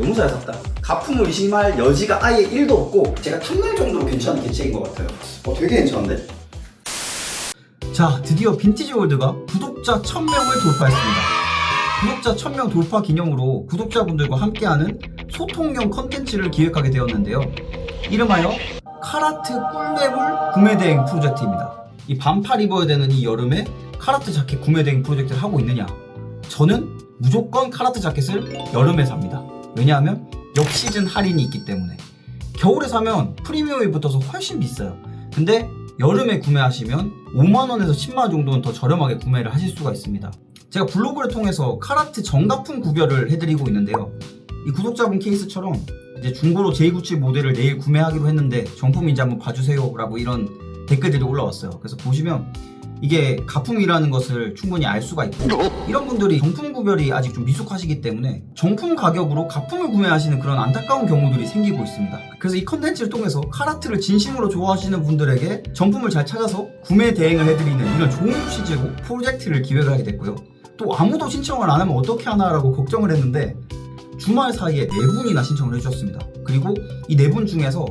너무 잘 샀다. 가품을 의심할 여지가 아예 1도 없고 제가 탐날 정도로 괜찮은 개체인 것 같아요. 되게 괜찮은데? 자, 드디어 빈티지 월드가 구독자 1000명을 돌파했습니다. 구독자 1000명 돌파 기념으로 구독자분들과 함께하는 소통형 컨텐츠를 기획하게 되었는데요. 이름하여 카라트 꿀매물 구매대행 프로젝트입니다. 이 반팔 입어야 되는 이 여름에 카라트 자켓 구매대행 프로젝트를 하고 있느냐? 저는 무조건 카라트 자켓을 여름에 삽니다. 왜냐하면 역시즌 할인이 있기 때문에. 겨울에 사면 프리미엄이 붙어서 훨씬 비싸요. 근데 여름에 구매하시면 5만원에서 10만원 정도는 더 저렴하게 구매를 하실 수가 있습니다. 제가 블로그를 통해서 카라트 정가품 구별을 해드리고 있는데요. 이 구독자분 케이스처럼 이제 중고로 J97 모델을 내일 구매하기로 했는데 정품인지 한번 봐주세요 라고 이런 댓글들이 올라왔어요. 그래서 보시면 이게 가품이라는 것을 충분히 알 수가 있고, 이런 분들이 정품 구별이 아직 좀 미숙하시기 때문에 정품 가격으로 가품을 구매하시는 그런 안타까운 경우들이 생기고 있습니다. 그래서 이 컨텐츠를 통해서 카라트를 진심으로 좋아하시는 분들에게 정품을 잘 찾아서 구매 대행을 해드리는 이런 좋은 취지로 프로젝트를 기획을 하게 됐고요. 또 아무도 신청을 안 하면 어떻게 하나라고 걱정을 했는데 주말 사이에 4분이나 신청을 해주셨습니다. 그리고 이 4분 중에서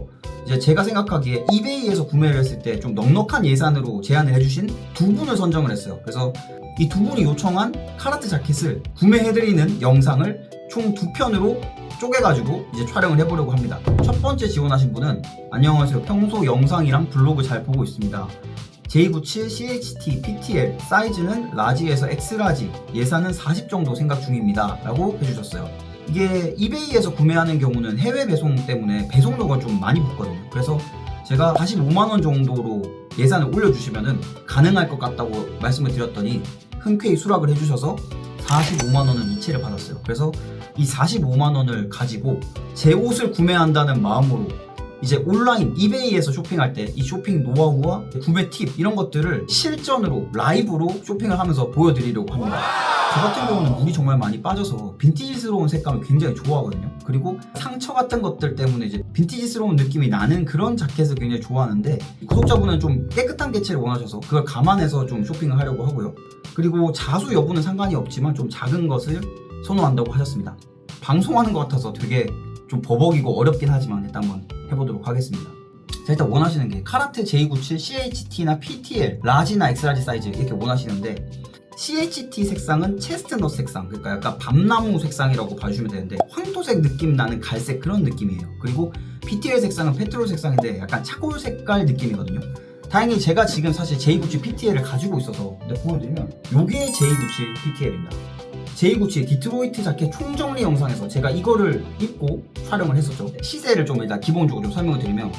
이제 제가 생각하기에 이베이에서 구매를 했을 때 좀 넉넉한 예산으로 제안을 해주신 2분을 선정을 했어요. 그래서 이 2분이 요청한 카라트 자켓을 구매해드리는 영상을 총 2편으로 쪼개가지고 이제 촬영을 해보려고 합니다. 첫 번째 지원하신 분은 안녕하세요. 평소 영상이랑 블로그 잘 보고 있습니다. J97 CHT PTL 사이즈는 라지에서 X라지, 예산은 40 정도 생각 중입니다 라고 해주셨어요. 이게 이베이에서 구매하는 경우는 해외 배송 때문에 배송료가 좀 많이 붙거든요. 그래서 제가 45만원 정도로 예산을 올려주시면은 가능할 것 같다고 말씀을 드렸더니 흔쾌히 수락을 해주셔서 45만원은 이체를 받았어요. 그래서 이 45만원을 가지고 제 옷을 구매한다는 마음으로 이제 온라인 이베이에서 쇼핑할 때 이 쇼핑 노하우와 구매 팁 이런 것들을 실전으로 라이브로 쇼핑을 하면서 보여드리려고 합니다. 저 같은 경우는 물이 정말 많이 빠져서 빈티지스러운 색감을 굉장히 좋아하거든요. 그리고 상처 같은 것들 때문에 이제 빈티지스러운 느낌이 나는 그런 자켓을 굉장히 좋아하는데, 구독자분은 좀 깨끗한 개체를 원하셔서 그걸 감안해서 좀 쇼핑을 하려고 하고요. 그리고 자수 여부는 상관이 없지만 좀 작은 것을 선호한다고 하셨습니다. 방송하는 것 같아서 되게 좀 버벅이고 어렵긴 하지만 일단 한번 해보도록 하겠습니다. 자, 일단 원하시는 게 카라트 J97 CHT나 PTL, 라지나 X라지 사이즈 이렇게 원하시는데, CHT 색상은 체스트넛 색상, 그러니까 약간 밤나무 색상이라고 봐주시면 되는데 황토색 느낌 나는 갈색 그런 느낌이에요. 그리고 PTL 색상은 페트롤 색상인데 약간 차골 색깔 느낌이거든요. 다행히 제가 지금 사실 J97 PTL을 가지고 있어서 보여드리면 요게 J97 PTL입니다. J97 디트로이트 자켓 총정리 영상에서 제가 이거를 입고 촬영을 했었죠. 시세를 좀 일단 기본적으로 좀 설명을 드리면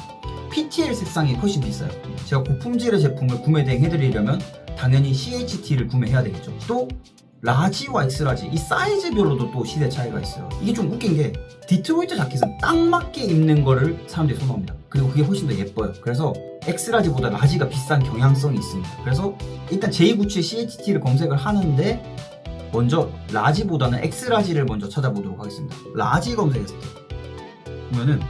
PTL 색상이 훨씬 비싸요. 제가 고품질의 제품을 구매 대행해드리려면 당연히 CHT를 구매해야 되겠죠. 또 라지와 X라지 이 사이즈별로도 또 시세 차이가 있어요. 이게 좀 웃긴 게 디트로이트 자켓은 딱 맞게 입는 거를 사람들이 선호합니다. 그리고 그게 훨씬 더 예뻐요. 그래서 X라지보다 라지가 비싼 경향성이 있습니다. 그래서 일단 J97 CHT를 검색을 하는데 먼저 라지보다는 X라지를 먼저 찾아보도록 하겠습니다. 라지 검색했을 때 보면은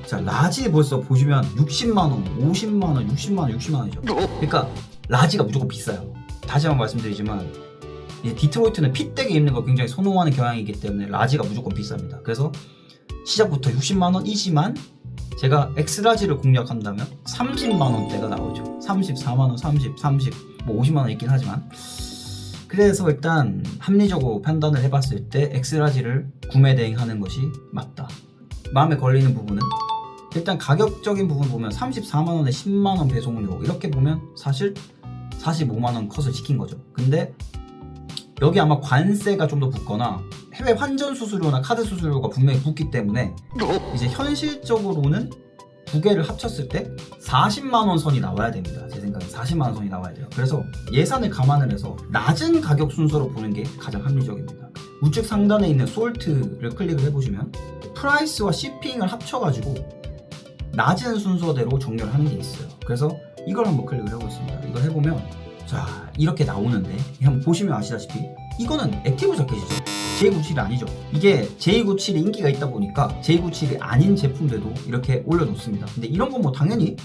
자, 라지 벌써 보시면 60만원, 50만원, 60만원, 60만원이죠. 그러니까 라지가 무조건 비싸요. 다시 한번 말씀드리지만 디트로이트는 핏되게 입는 걸 굉장히 선호하는 경향이기 때문에 라지가 무조건 비쌉니다. 그래서 시작부터 60만원이지만 제가 X라지를 공략한다면 30만원대가 나오죠. 34만원, 30, 뭐 50만원 있긴 하지만, 그래서 일단 합리적으로 판단을 해봤을 때 X라지를 구매 대행하는 것이 맞다. 마음에 걸리는 부분은 일단 가격적인 부분 보면 34만원에 10만원 배송료 이렇게 보면 사실 45만원 컷을 지킨 거죠. 근데 여기 아마 관세가 좀 더 붙거나 해외 환전 수수료나 카드 수수료가 분명히 붙기 때문에 이제 현실적으로는 두 개를 합쳤을 때 40만원 선이 나와야 됩니다. 제 생각에 40만원 선이 나와야 돼요. 그래서 예산을 감안을 해서 낮은 가격 순서로 보는 게 가장 합리적입니다. 우측 상단에 있는 솔트를 클릭을 해보시면 프라이스와 shipping을 합쳐가지고 낮은 순서대로 정렬을 하는 게 있어요. 그래서 이걸 한번 클릭을 해보겠습니다. 이걸 해보면 자, 이렇게 나오는데 한번 보시면 아시다시피 이거는 액티브 자켓이죠. J97이 아니죠. 이게 J97이 인기가 있다 보니까 J97이 아닌 제품들도 이렇게 올려놓습니다. 근데 이런 건 뭐 당연히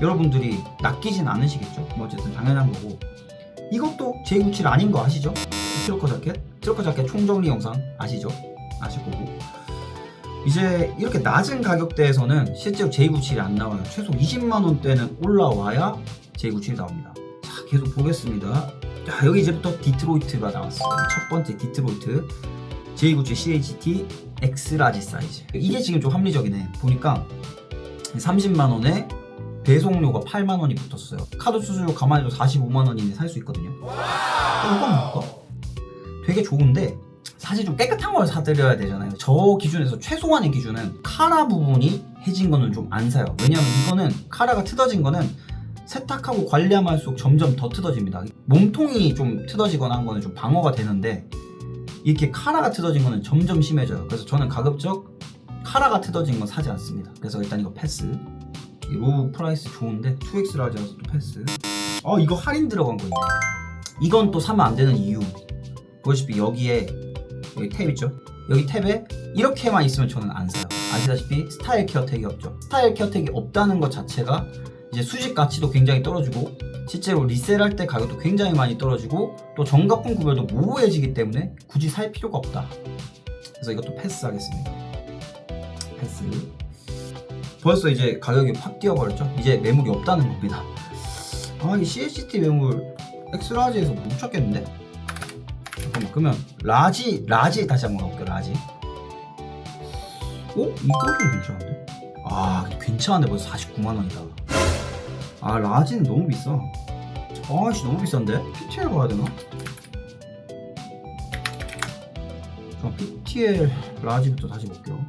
여러분들이 낚이진 않으시겠죠. 뭐 어쨌든 당연한 거고, 이것도 J97 아닌 거 아시죠? 트러커 자켓 총정리 영상 아시죠? 아실 거고, 이제 이렇게 낮은 가격대에서는 실제로 J97이 안 나와요. 최소 20만원대는 올라와야 J97이 나옵니다. 자, 계속 보겠습니다. 자, 여기 이제부터 디트로이트가 나왔어요. 첫 번째 디트로이트 J97 CHT X라지 사이즈. 이게 지금 좀 합리적이네. 보니까 30만원에 배송료가 8만원이 붙었어요. 카드 수수료 감안해도 45만원이면 살 수 있거든요. 이건 뭘까? 되게 좋은데 사실 좀 깨끗한 걸 사드려야 되잖아요. 저 기준에서 최소한의 기준은 카라 부분이 해진 거는 좀 안 사요. 왜냐면 이거는 카라가 트어진 거는 세탁하고 관리하면 할수록 점점 더 트어집니다. 몸통이 좀 트어지거나 한 거는 좀 방어가 되는데 이렇게 카라가 트어진 거는 점점 심해져요. 그래서 저는 가급적 카라가 트어진 건 사지 않습니다. 그래서 일단 이거 패스. 로우 프라이스 좋은데 2X 라지라서 또 패스. 이거 할인 들어간 거 있네. 이건 또 사면 안 되는 이유. 보시다시피 여기에 여기 탭 있죠? 여기 탭에 이렇게만 있으면 저는 안 사요. 아시다시피 스타일 케어 택이 없죠. 스타일 케어 택이 없다는 것 자체가 이제 수집 가치도 굉장히 떨어지고 실제로 리셀할 때 가격도 굉장히 많이 떨어지고 또 정가품 구별도 모호해지기 때문에 굳이 살 필요가 없다. 그래서 이것도 패스하겠습니다. 패스. 벌써 이제 가격이 확 뛰어버렸죠? 이제 매물이 없다는 겁니다. 이 CHT 매물 엑스라지에서 못 찾겠는데? 잠깐만, 그러면 라지 다시 한번 가볼게요. 라지. 이거 좀 괜찮은데? 괜찮은데 벌써 49만원이다. 라지는 너무 비싸. 너무 비싼데? PTL 가야 되나? PTL 라지부터 다시 볼게요.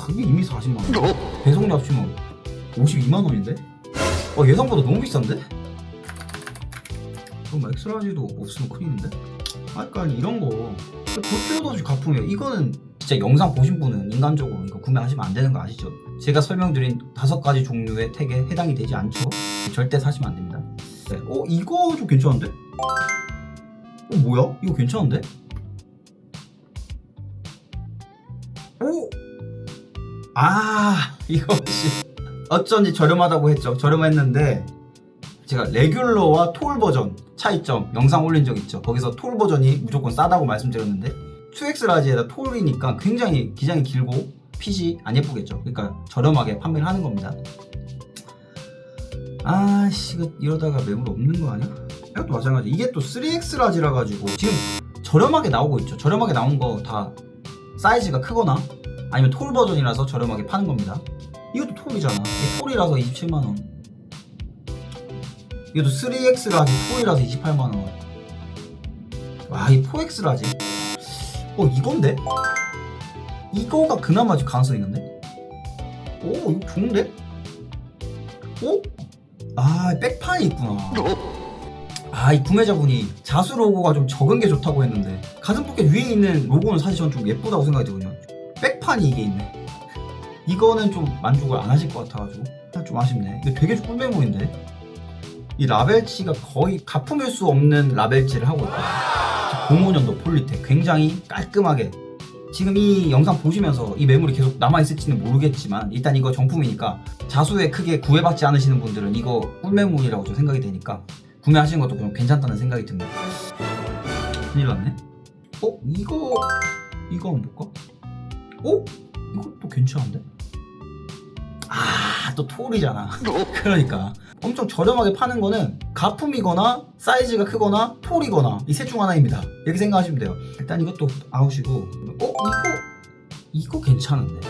이게 이미 40만원. 배송료 합치면 52만원인데? 예상보다 너무 비싼데? 그럼 엑스라지도 없으면 큰일인데? 그러니까 이런 거 볼 필요도 없이 가품이에요. 이거는 진짜 영상 보신 분은 인간적으로 이거 구매하시면 안 되는 거 아시죠? 제가 설명드린 5가지 종류의 택에 해당이 되지 않죠? 절대 사시면 안 됩니다. 네. 이거 좀 괜찮은데? 뭐야? 이거 괜찮은데? 이거 어쩐지 저렴하다고 했죠. 저렴했는데 제가 레귤러와 톨 버전 차이점 영상 올린 적 있죠. 거기서 톨 버전이 무조건 싸다고 말씀드렸는데 2X 라지에다 톨이니까 굉장히 기장이 길고 핏이 안 예쁘겠죠. 그러니까 저렴하게 판매를 하는 겁니다. 이거 이러다가 매물 없는 거 아니야? 이것도 마찬가지. 이게 또 3X 라지라 가지고 지금 저렴하게 나오고 있죠. 저렴하게 나온 거 다 사이즈가 크거나 아니면 톨 버전이라서 저렴하게 파는 겁니다. 이것도 톨이잖아. 이게 톨이라서 27만원. 이것도 3X 라지 톨이라서 28만원. 이 4X 라지. 이건데? 이거가 그나마 좀 가능성이 있는데? 이거 좋은데? 백판이 있구나. 이 구매자분이 자수 로고가 좀 적은 게 좋다고 했는데 가슴 포켓 위에 있는 로고는 사실 전 좀 예쁘다고 생각이 들거든요. 백판이 이게 있네. 이거는 좀 만족을 안 하실 것 같아가지고 좀 아쉽네. 이거 되게 꿀매물인데 이 라벨치가 거의 가품일 수 없는 라벨치를 하고 있거든요. 05년도 폴리텍 굉장히 깔끔하게. 지금 이 영상 보시면서 이 매물이 계속 남아있을지는 모르겠지만 일단 이거 정품이니까 자수에 크게 구애받지 않으시는 분들은 이거 꿀매물이라고 좀 생각이 되니까 구매하시는 것도 좀 괜찮다는 생각이 듭니다. 큰일 났네. 이거 한번 볼까? 이것도 괜찮은데? 또 톨이잖아. 그러니까 엄청 저렴하게 파는 거는 가품이거나 사이즈가 크거나 톨이거나 이 셋 중 하나입니다. 이렇게 생각하시면 돼요. 일단 이것도 아웃이고 이거 괜찮은데?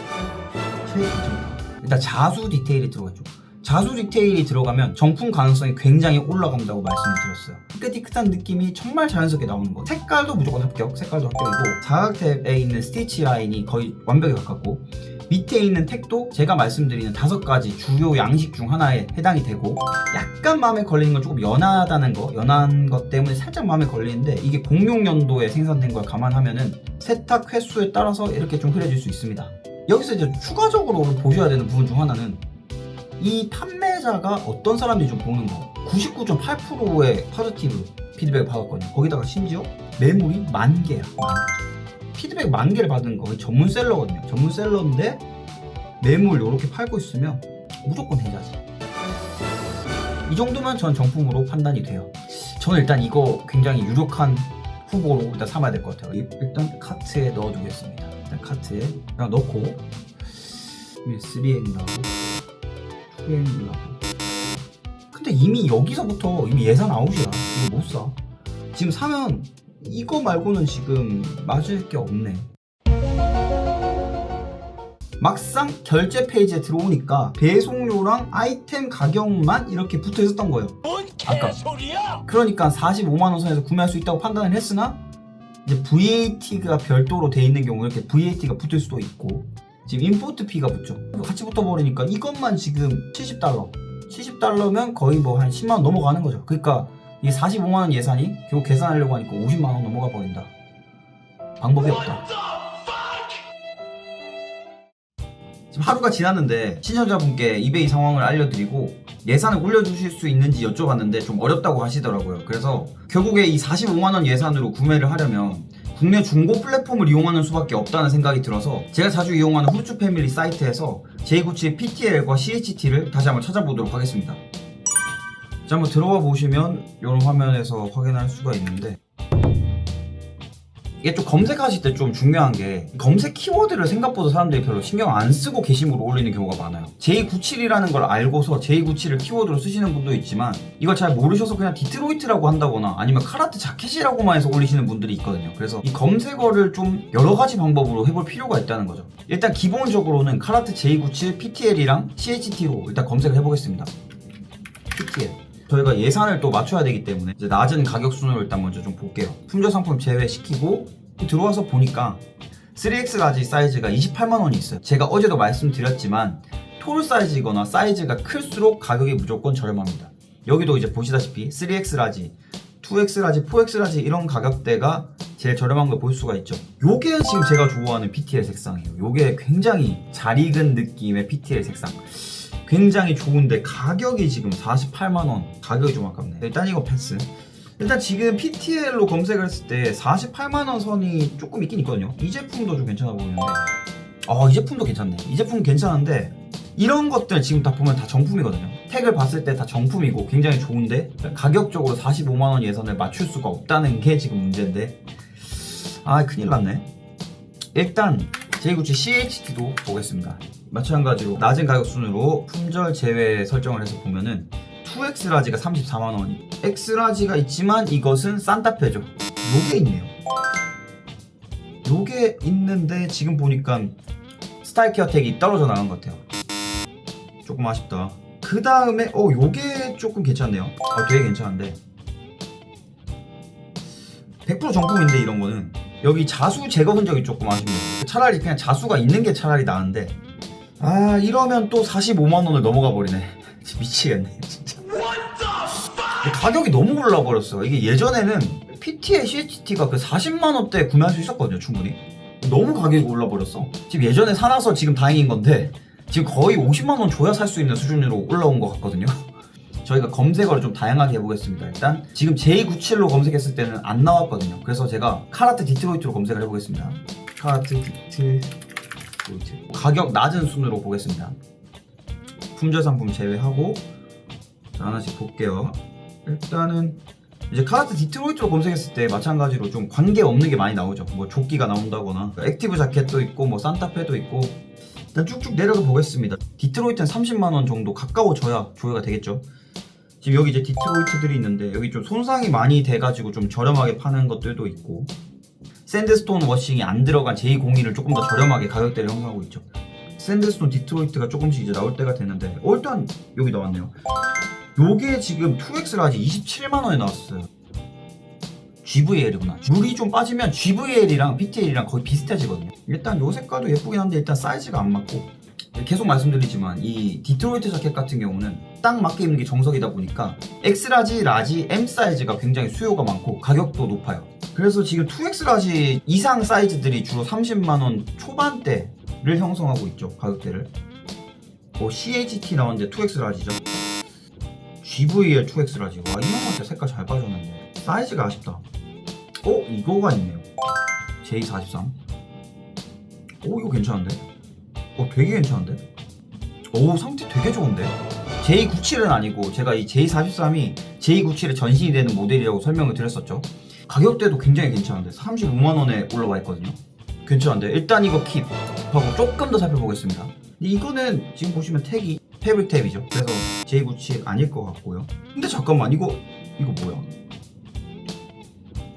괜찮다. 일단 자수 디테일이 들어가죠. 자수 디테일이 들어가면 정품 가능성이 굉장히 올라간다고 말씀을 드렸어요. 삐끗삐끗한 느낌이 정말 자연스럽게 나오는 거. 색깔도 무조건 합격. 색깔도 합격이고 자각탭에 있는 스티치 라인이 거의 완벽에 가깝고 밑에 있는 택도 제가 말씀드리는 5가지 주요 양식 중 하나에 해당이 되고 약간 마음에 걸리는 건 조금 연하다는 거, 연한 것 때문에 살짝 마음에 걸리는데 이게 06년도에 생산된 걸 감안하면은 세탁 횟수에 따라서 이렇게 좀 흐려질 수 있습니다. 여기서 이제 추가적으로 보셔야 되는 부분 중 하나는 이 판매자가 어떤 사람인지 좀 보는 거. 99.8%의 포지티브 피드백을 받았거든요. 거기다가 심지어 매물이 10,000개야. 10,000개. 피드백 10,000개를 받은 거 전문셀러거든요. 전문셀러인데 매물 이렇게 팔고 있으면 무조건 해자지. 이 정도면 전 정품으로 판단이 돼요. 저는 일단 이거 굉장히 유력한 후보로 일단 삼아야 될 것 같아요. 일단 카트에 넣어두겠습니다. 일단 카트에 그냥 넣고 3M 나오고 2M 나오고. 근데 이미 여기서부터 이미 예산 아웃이야. 이거 못 사. 지금 사면 이거 말고는 지금 맞을 게 없네. 막상 결제 페이지에 들어오니까 배송료랑 아이템 가격만 이렇게 붙어 있었던 거예요. 아까. 그러니까 45만원 선에서 구매할 수 있다고 판단을 했으나 이제 VAT가 별도로 돼 있는 경우 이렇게 VAT가 붙을 수도 있고 지금 임포트 피가 붙죠. 같이 붙어버리니까 이것만 지금 $70면 거의 뭐 한 10만원 넘어가는 거죠. 그러니까 이 45만원 예산이 결국 계산하려고 하니까 50만원 넘어가 버린다. 방법이 없다. 지금 하루가 지났는데 시청자분께 이베이 상황을 알려드리고 예산을 올려주실 수 있는지 여쭤봤는데 좀 어렵다고 하시더라고요. 그래서 결국에 이 45만원 예산으로 구매를 하려면 국내 중고 플랫폼을 이용하는 수밖에 없다는 생각이 들어서 제가 자주 이용하는 후르츠 패밀리 사이트에서 J97 PTL과 CHT를 다시 한번 찾아보도록 하겠습니다. 자, 한번 들어와 보시면 이런 화면에서 확인할 수가 있는데 이게 좀 검색하실 때 좀 중요한 게 검색 키워드를 생각보다 사람들이 별로 신경 안 쓰고 게시물을 올리는 경우가 많아요. J97이라는 걸 알고서 J97을 키워드로 쓰시는 분도 있지만 이걸 잘 모르셔서 그냥 디트로이트라고 한다거나 아니면 카라트 자켓이라고만 해서 올리시는 분들이 있거든요. 그래서 이 검색어를 좀 여러 가지 방법으로 해볼 필요가 있다는 거죠. 일단 기본적으로는 카라트 J97 PTL이랑 CHT로 일단 검색을 해보겠습니다. PTL. 저희가 예산을 또 맞춰야 되기 때문에 이제 낮은 가격 순으로 일단 먼저 좀 볼게요. 품절 상품 제외시키고 들어와서 보니까 3X 라지 사이즈가 28만원이 있어요. 제가 어제도 말씀드렸지만 토르 사이즈이거나 사이즈가 클수록 가격이 무조건 저렴합니다. 여기도 이제 보시다시피 3X 라지, 2X 라지, 4X 라지 이런 가격대가 제일 저렴한 걸 볼 수가 있죠. 요게 지금 제가 좋아하는 PTL 색상이에요. 요게 굉장히 잘 익은 느낌의 PTL 색상. 굉장히 좋은데 가격이 지금 48만원. 가격이 좀 아깝네. 일단 이거 패스. 일단 지금 PTL로 검색을 했을 때 48만원 선이 조금 있긴 있거든요. 이 제품도 좀 괜찮아 보이는데 이 제품도 괜찮네. 이 제품 괜찮은데 이런 것들 지금 다 보면 다 정품이거든요. 택을 봤을 때 다 정품이고 굉장히 좋은데 가격적으로 45만원 예산을 맞출 수가 없다는 게 지금 문제인데 큰일 났네. 일단 J97 CHT도 보겠습니다. 마찬가지로 낮은 가격 순으로 품절 제외 설정을 해서 보면은 2X 라지가 34만원이 X 라지가 있지만 이것은 산타페죠. 요게 있네요. 요게 있는데 지금 보니까 스타일 케어 택이 떨어져 나간 것 같아요. 조금 아쉽다. 그 다음에 요게 조금 괜찮네요. 되게 괜찮은데 100% 정품인데 이런 거는 여기 자수 제거 흔적이 조금 아쉽네요. 차라리 그냥 자수가 있는 게 차라리 나은데 이러면 또 45만원을 넘어가 버리네. 미치겠네 진짜. 가격이 너무 올라버렸어. 이게 예전에는 PT의 CHT가 그 40만원대에 구매할 수 있었거든요. 충분히. 너무 가격이 올라버렸어. 지금 예전에 사놔서 지금 다행인 건데 지금 거의 50만원 줘야 살 수 있는 수준으로 올라온 것 같거든요. 저희가 검색어를 좀 다양하게 해보겠습니다. 일단 지금 J97로 검색했을 때는 안 나왔거든요. 그래서 제가 카라트 디트로이트로 검색을 해보겠습니다. 카라트 디트로이트. 가격 낮은 순으로 보겠습니다. 품절 상품 제외하고 하나씩 볼게요. 일단은 이제 카라트 디트로이트로 검색했을 때 마찬가지로 좀 관계없는 게 많이 나오죠. 뭐 조끼가 나온다거나 액티브 자켓도 있고 뭐 산타페도 있고 일단 쭉쭉 내려서 보겠습니다. 디트로이트는 30만원 정도 가까워져야 조회가 되겠죠. 지금 여기 이제 디트로이트들이 있는데 여기 좀 손상이 많이 돼가지고 좀 저렴하게 파는 것들도 있고 샌드스톤 워싱이 안 들어간 J02를 조금 더 저렴하게 가격대를 형성하고 있죠. 샌드스톤 디트로이트가 조금씩 이제 나올 때가 됐는데 일단 여기 나왔네요. 요게 지금 2X 라지 27만원에 나왔어요. GVL이구나. 물이 좀 빠지면 GVL이랑 PTL이랑 거의 비슷해지거든요. 일단 요 색깔도 예쁘긴 한데 일단 사이즈가 안 맞고 계속 말씀드리지만 이 디트로이트 자켓 같은 경우는 딱 맞게 입는 게 정석이다 보니까 X라지, 라지, M 사이즈가 굉장히 수요가 많고 가격도 높아요. 그래서 지금 2X 라지 이상 사이즈들이 주로 30만원 초반대를 형성하고 있죠. 가격대를. CHT 나왔는데 2X 라지죠. GVL 2X 라지. 와, 이만한테 색깔 잘 빠졌는데 사이즈가 아쉽다. 이거가 있네요. J43. 이거 괜찮은데? 되게 괜찮은데? 상태 되게 좋은데? J97은 아니고 제가 이 J43이 J97에 전신이 되는 모델이라고 설명을 드렸었죠. 가격대도 굉장히 괜찮은데 35만원에 올라와 있거든요. 괜찮은데 일단 이거 킵하고 조금 더 살펴보겠습니다. 이거는 지금 보시면 택이 패브릭 탭이죠. 그래서 J97 아닐 것 같고요. 근데 잠깐만 이거 뭐야?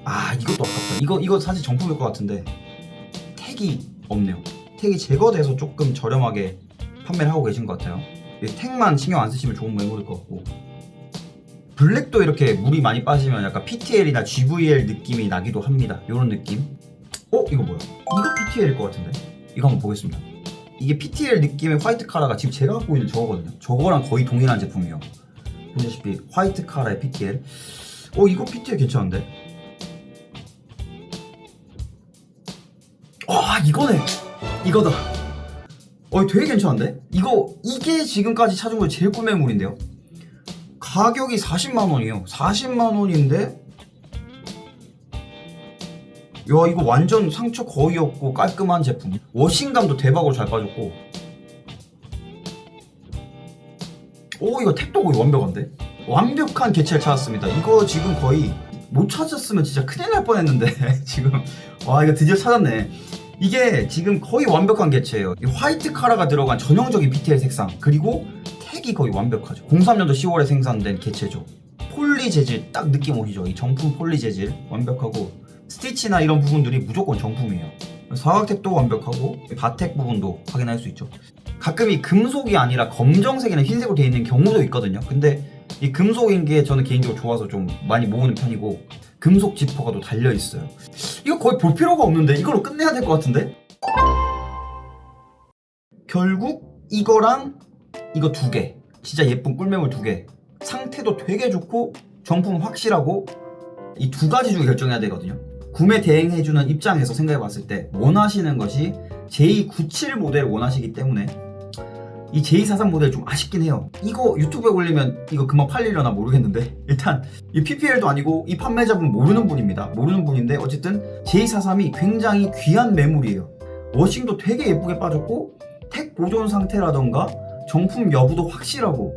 아 이것도 아깝다. 이거 사실 정품일 것 같은데 택이 없네요. 택이 제거돼서 조금 저렴하게 판매를 하고 계신 것 같아요. 택만 신경 안 쓰시면 좋은 메모리일 것 같고, 블랙도 이렇게 물이 많이 빠지면 약간 PTL이나 GVL 느낌이 나기도 합니다. 이런 느낌. 이거 뭐야? 이거 PTL일 것 같은데? 이거 한번 보겠습니다. 이게 PTL 느낌의 화이트 카라가 지금 제가 갖고 있는 저거거든요. 저거랑 거의 동일한 제품이에요. 보시다시피 화이트 카라의 PTL. 이거 PTL 괜찮은데? 이거네! 이거다! 되게 괜찮은데? 이게 지금까지 찾은 거 제일 꿀매물인데요? 가격이 40만원이에요. 40만원인데 야 이거 완전 상처 거의 없고 깔끔한 제품. 워싱감도 대박으로 잘 빠졌고, 이거 택도 거의 완벽한데? 완벽한 개체를 찾았습니다. 이거 지금 거의 못 찾았으면 진짜 큰일 날 뻔했는데 지금 이거 드디어 찾았네. 이게 지금 거의 완벽한 개체예요. 이 화이트 카라가 들어간 전형적인 PTL 색상, 그리고 택이 거의 완벽하죠. 03년도 10월에 생산된 개체죠. 폴리 재질 딱 느낌 오시죠? 이 정품 폴리 재질 완벽하고, 스티치나 이런 부분들이 무조건 정품이에요. 사각택도 완벽하고 바텍 부분도 확인할 수 있죠. 가끔 이 금속이 아니라 검정색이나 흰색으로 되어 있는 경우도 있거든요. 근데 이 금속인 게 저는 개인적으로 좋아서 좀 많이 모으는 편이고, 금속 지퍼가 또 달려있어요. 이거 거의 볼 필요가 없는데 이걸로 끝내야 될 것 같은데? 결국 이거랑 이거 2개, 진짜 예쁜 꿀매물 2개, 상태도 되게 좋고 정품 확실하고, 이 2가지 중에 결정해야 되거든요. 구매 대행해주는 입장에서 생각해봤을 때 원하시는 것이 J97 모델 원하시기 때문에 이 J43 모델 좀 아쉽긴 해요. 이거 유튜브에 올리면 이거 금방 팔리려나 모르겠는데, 일단 이 PPL도 아니고 이 판매자분 모르는 분인데 어쨌든 J43이 굉장히 귀한 매물이에요. 워싱도 되게 예쁘게 빠졌고, 택 보존 상태라던가 정품 여부도 확실하고,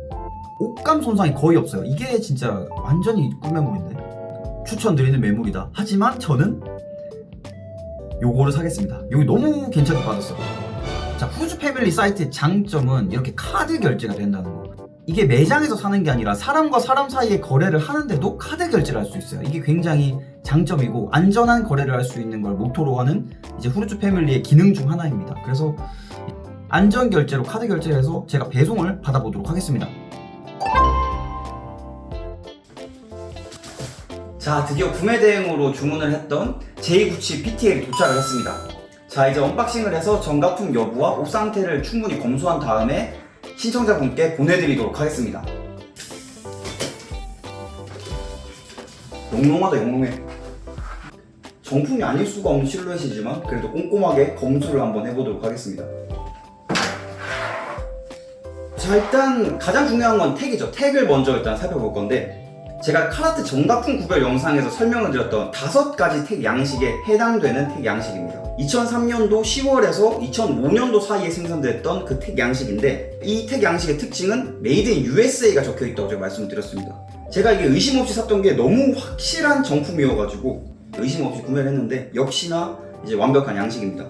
옷감 손상이 거의 없어요. 이게 진짜 완전히 꿀매물인데 추천드리는 매물이다. 하지만 저는 요거를 사겠습니다. 여기 너무 괜찮게 받았어요. 자, 후즈 패밀리 사이트의 장점은 이렇게 카드 결제가 된다는 거. 이게 매장에서 사는 게 아니라 사람과 사람 사이에 거래를 하는데도 카드 결제를 할 수 있어요. 이게 굉장히 장점이고 안전한 거래를 할 수 있는 걸 모토로 하는 이제 후르츠 패밀리의 기능 중 하나입니다. 그래서 안전 결제로 카드 결제를 해서 제가 배송을 받아보도록 하겠습니다. 자, 드디어 구매 대행으로 주문을 했던 J97 PTL이 도착을 했습니다. 자, 이제 언박싱을 해서 전가품 여부와 옷 상태를 충분히 검수한 다음에 신청자분께 보내드리도록 하겠습니다. 영롱하다, 영롱해. 정품이 아닐 수가 없는 실루엣이지만 그래도 꼼꼼하게 검수를 한번 해보도록 하겠습니다. 자, 일단 가장 중요한 건 택이죠. 택을 먼저 일단 살펴볼 건데, 제가 카라트 정가품 구별 영상에서 설명을 드렸던 5가지 택 양식에 해당되는 택 양식입니다. 2003년도 10월에서 2005년도 사이에 생산됐던 그 택 양식인데, 이 택 양식의 특징은 메이드 인 USA가 적혀있다고 제가 말씀드렸습니다. 제가 이게 의심 없이 샀던 게 너무 확실한 정품이어가지고 의심 없이 구매를 했는데 역시나 이제 완벽한 양식입니다.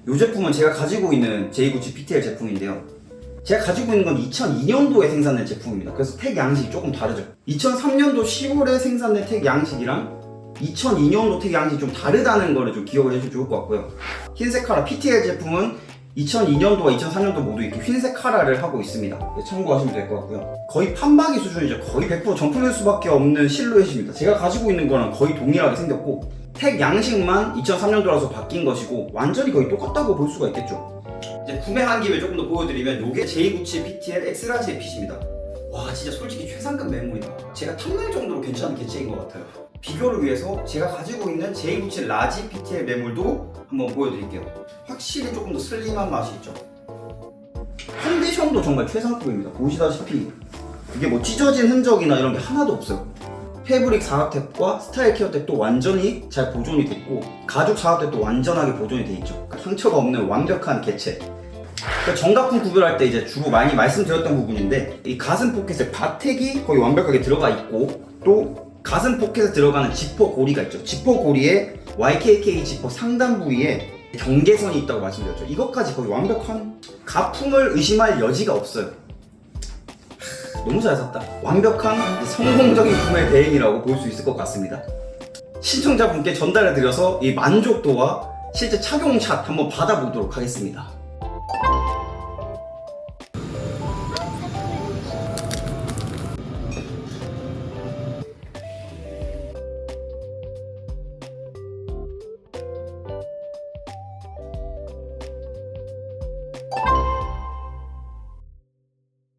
이 제품은 제가 가지고 있는 J97 PTL 제품인데요. 제가 가지고 있는 건 2002년도에 생산된 제품입니다. 그래서 택 양식이 조금 다르죠. 2003년도 10월에 생산된 택 양식이랑 2002년도 택 양식이 좀 다르다는 거를 좀 기억을 해주면 좋을 것 같고요. 흰색 카라 PTL 제품은 2002년도와 2003년도 모두 이렇게 흰색 카라를 하고 있습니다. 참고하시면 될 것 같고요. 거의 판박이 수준이죠. 거의 100% 정품일 수밖에 없는 실루엣입니다. 제가 가지고 있는 거랑 거의 동일하게 생겼고, 택 양식만 2003년도라서 바뀐 것이고 완전히 거의 똑같다고 볼 수가 있겠죠. 이제 구매한 김에 조금 더 보여드리면 요게 J97 PTL 엑스라지의 핏입니다. 와, 진짜 솔직히 최상급 메모리다. 제가 탐낼 정도로 괜찮은 개체인 것 같아요. 비교를 위해서 제가 가지고 있는 J97 라지 PTL 매물도 한번 보여드릴게요. 확실히 조금 더 슬림한 맛이 있죠. 컨디션도 정말 최상급입니다. 보시다시피 이게 뭐 찢어진 흔적이나 이런 게 하나도 없어요. 패브릭 사각택과 스타일 케어택도 완전히 잘 보존이 됐고, 가죽 사각택도 완전하게 보존이 돼 있죠. 그러니까 상처가 없는 완벽한 개체. 그러니까 정가품 구별할 때 이제 주로 많이 말씀드렸던 부분인데, 이 가슴 포켓에 바텍이 거의 완벽하게 들어가 있고, 또 가슴 포켓에 들어가는 지퍼 고리가 있죠. 지퍼 고리에 YKK 지퍼 상단 부위에 경계선이 있다고 말씀드렸죠. 이것까지 거의 완벽한 가품을 의심할 여지가 없어요. 너무 잘 샀다. 완벽한 성공적인 구매 대행이라고 볼 수 있을 것 같습니다. 신청자분께 전달해드려서 이 만족도와 실제 착용샷 한번 받아보도록 하겠습니다.